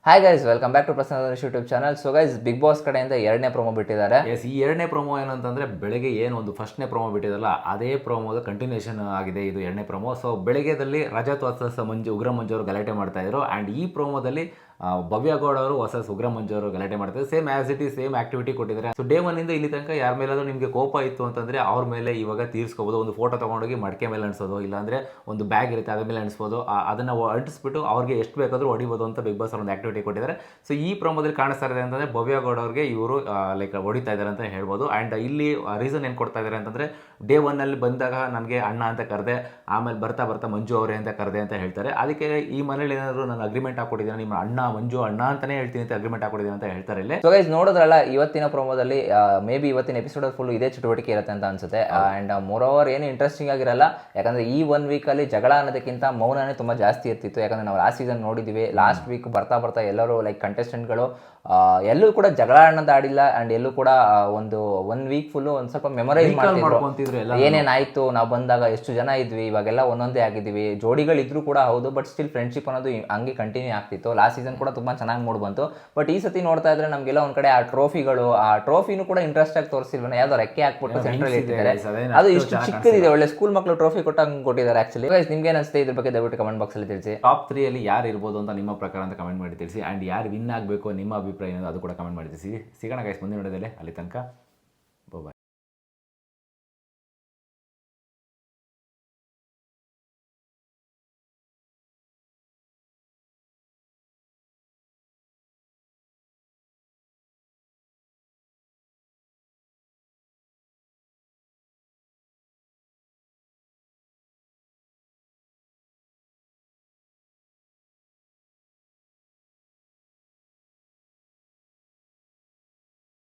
Hi guys, welcome back to Prasanna YouTube channel. So guys, Bigg Boss ಕಡೆಯಿಂದ ಎರಡನೇ promo ಬಿಟ್ಟಿದ್ದಾರೆ. ಈ ಎರಡನೇ ಪ್ರೋಮೋ ಏನಂತಂದ್ರೆ ಬೆಳಗ್ಗೆ ಏನು ಒಂದು ಫಸ್ಟ್ನೇ ಪ್ರೋಮೋ ಬಿಟ್ಟಿದಲ್ಲ ಅದೇ ಪ್ರೋಮೋದ ಕಂಟಿನ್ಯೂಷನ್ ಆಗಿದೆ ಇದು ಎರಡನೇ ಪ್ರೋಮೋ. ಸೊ ಬೆಳಗ್ಗೆದಲ್ಲಿ ರಜತ್ ವರ್ಸಸ್ ಉಗ್ರ ಮಂಜು ಅವರು ಗಲಾಟೆ ಮಾಡ್ತಾ ಇದ್ರು. ಆ್ಯಂಡ್ ಈ ಪ್ರೋಮೋದಲ್ಲಿ ಭವ್ಯ ಗೌಡ ಅವರು ವರ್ಸಸ್ ಉಗ್ರ ಮಂಜು ಅವರು ಗಲಾಟೆ ಮಾಡ್ತಾರೆ. Same as it is same activity ಕೊಟ್ಟಿದ್ದಾರೆ. ಸೊ ಡೇ ಒನ್ ಇಂದ ಇಲ್ಲಿ ತನಕ ಯಾರ ಮೇಲಾದ್ರೂ ನಿಮಗೆ ಕೋಪ ಇತ್ತು ಅಂತಂದ್ರೆ ಅವ್ರ ಮೇಲೆ ಇವಾಗ ತೀರಿಸ್ಕೋಬಹುದು. ಒಂದು ಫೋಟೋ ತಗೊಂಡೋಗಿ ಮಡಕೆ ಮೇಲೆ ಅಣಿಸೋದು, ಇಲ್ಲಾಂದ್ರೆ ಒಂದು ಬ್ಯಾಗ್ ಇರುತ್ತೆ ಅದ್ರ ಮೇಲೆ ಅಣಿಸ್ಬೋದು. ಅದನ್ನ ಅಂಟಿಸ್ಬಿಟ್ಟು ಅವ್ರಿಗೆ ಎಷ್ಟು ಬೇಕಾದ್ರೂ ಹೊಡಿಬೋದು ಅಂತ ಬಿಗ್ ಬಾಸ್ ಅವ್ರ ಒಂದು ಆಕ್ಟಿವಿಟಿ ಕೊಟ್ಟಿದ್ದಾರೆ. ಸೊ ಈ ಪ್ರೋಮೋದಲ್ಲಿ ಕಾಣಿಸ್ತಾ ಇದೆ ಅಂತಂದ್ರೆ ಭವ್ಯ ಗೌಡ ಅವ್ರಿಗೆ ಇವರು ಲೈಕ್ ಹೊಡಿತಾ ಇದ್ದಾರೆ ಅಂತ ಹೇಳ್ಬೋದು. ಆ್ಯಂಡ್ ಇಲ್ಲಿ ರೀಸನ್ ಏನು ಕೊಡ್ತಾ ಇದ್ದಾರೆ ಅಂತಂದ್ರೆ ಡೇ ಒನ್ ಅಲ್ಲಿ ಬಂದಾಗ ನನಗೆ ಅಣ್ಣ ಅಂತ ಕರೆದೆ, ಆಮೇಲೆ ಬರ್ತಾ ಬರ್ತಾ ಮಂಜು ಅವರೇ ಅಂತ ಕರೆದೆ ಅಂತ ಹೇಳ್ತಾರೆ. ಅದಕ್ಕೆ ಈ ಮನೇಲಿ ಏನಾದ್ರು ನಾನು ಅಗ್ರಿಮೆಂಟ್ ಹಾಕೊಟ್ಟಿದ್ದೀನಿ, ನಿಮ್ಮ ಅಣ್ಣ ಮಂಜು ಅಣ್ಣ ಅಂತಾನೆ ಹೇಳ್ತೀನಿ ಅಂತ ಅಗ್ರಿಮೆಂಟ್ ಹಾಕೊಟ್ಟಿದ್ದೀನಿ ಅಂತ ಹೇಳ್ತಾರೆ ಇಲ್ಲಿ. ಸೊ ಗೈಸ್, ನೋಡಿದ್ರಲ್ಲ ಇವತ್ತಿನ ಪ್ರೋಮೋದಲ್ಲಿ ಮೇ ಬಿ ಇವತ್ತಿನ ಎಪಿಸೋಡ್ ಫುಲ್ ಇದೇ ಚಟುವಟಿಕೆ ಇರುತ್ತೆ ಅಂತ ಅನ್ಸುತ್ತೆ. ಆ್ಯಂಡ್ ಮೋರ್ ಓವರ್ ಏನು ಇಂಟ್ರೆಸ್ಟಿಂಗ್ ಆಗಿರಲ್ಲ, ಯಾಕಂದ್ರೆ ಈ 1 ವೀಕಲ್ಲಿ ಜಗಳ ಅನ್ನೋದಕ್ಕಿಂತ ಮೌನನೇ ತುಂಬ ಜಾಸ್ತಿ ಇರ್ತಿತ್ತು. ಯಾಕಂದ್ರೆ ನಾವು ಲಾಸ್ಟ್ ಸೀಸನ್ ನೋಡಿದ್ವಿ, ಲಾಸ್ಟ್ ವೀಕ್ ಬರ್ತಾ ಬರ್ತಾ ಎಲ್ಲರೂ ಲೈಕ್ ಕಂಟೆಸ್ಟೆಂಟ್ಗಳು ಎಲ್ಲೂ ಕೂಡ ಜಗಳ ಅನ್ನೋದು ಆಡಿಲ್ಲ. ಆ್ಯಂಡ್ ಎಲ್ಲೂ ಕೂಡ ಒಂದು 1 ವೀಕ್ ಫುಲ್ಲು ಒಂದು ಸ್ವಲ್ಪ ಮೆಮೊರೈಸ್ ಮಾಡ್ತಿದ್ರು, ಏನೇನಾಯ್ತು, ನಾವು ಬಂದಾಗ ಎಷ್ಟು ಜನ ಇದ್ವಿ, ಇವಾಗೆಲ್ಲ ಒಂದೊಂದೇ ಆಗಿದ್ವಿ. ಜೋಡಿಗಳಿದ್ರು ಕೂಡ ಹೌದು, ಬಟ್ ಸ್ಟಿಲ್ ಫ್ರೆಂಡ್ಶಿಪ್ ಅನ್ನೋದು ಹಂಗೆ ಕಂಟಿನ್ಯೂ ಆಗ್ತಿತ್ತು. ಲಾಸ್ಟ್ ಸೀಸನ್ ಕೂಡ ತುಂಬ ಚೆನ್ನಾಗಿ ಮೂಡ್ ಬಂತು. ಬಟ್ ಈ ಸತಿ ನೋಡ್ತಾ ಇದ್ರೆ ನಮಗೆಲ್ಲ ಒಂದು ಕಡೆ ಆ ಟ್ರೋಫಿಗಳು, ಆ ಟ್ರೋಫಿನೂ ಕೂಡ ಇಂಟ್ರೆಸ್ಟ್ ಆಗಿ ತೋರಿಸಿಲ್ವನ, ಯಾವ್ದೋ ರೆಕ್ಕೆ ಹಾಕ್ಬಿಟ್ಟು ಸೆಂಟ್ರಲ್ ಇಟ್ಟಿದ್ದಾರೆ. ಅದು ಇಷ್ಟು ಚಿಕ್ಕದಿದೆ, ಒಳ್ಳೆ ಸ್ಕೂಲ್ ಮಕ್ಕಳು ಟ್ರೋಫಿ ಕೊಟ್ಟಂಗೆ ಕೊಟ್ಟಿದ್ದಾರೆ. ಆಕ್ಚುಲಿ ನಿಮ್ಗೆ ಏನಿಸುತ್ತೆ ಇದ್ರ ಬಗ್ಗೆ ದಯವಿಟ್ಟು ಕಮೆಂಟ್ ಬಾಕ್ಸ್ ಅಲ್ಲಿ ತಿಳಿಸಿ. ಟಾಪ್ 3 ಅಲ್ಲಿ ಯಾರು ಇರ್ಬೋದು ಅಂತ ನಿಮ್ಮ ಪ್ರಕಾರ ಅಂತ ಕಮೆಂಟ್ ಮಾಡಿ ತಿಳಿಸಿ. ಆ್ಯಂಡ್ ಯಾರು ವಿನ್ ಆಗಬೇಕು ನಿಮ್ಮ ಅಭಿಪ್ರಾಯ ಅದು ಕೂಡ ಕಮೆಂಟ್ ಮಾಡಿ ತಿಳಿಸಿ. ಸಿಗೋಣ ಗೈಸ್ ಮುಂದಿನ ವಿಡಿಯೋದಲ್ಲಿ. ಅಲ್ಲಿ ತನಕ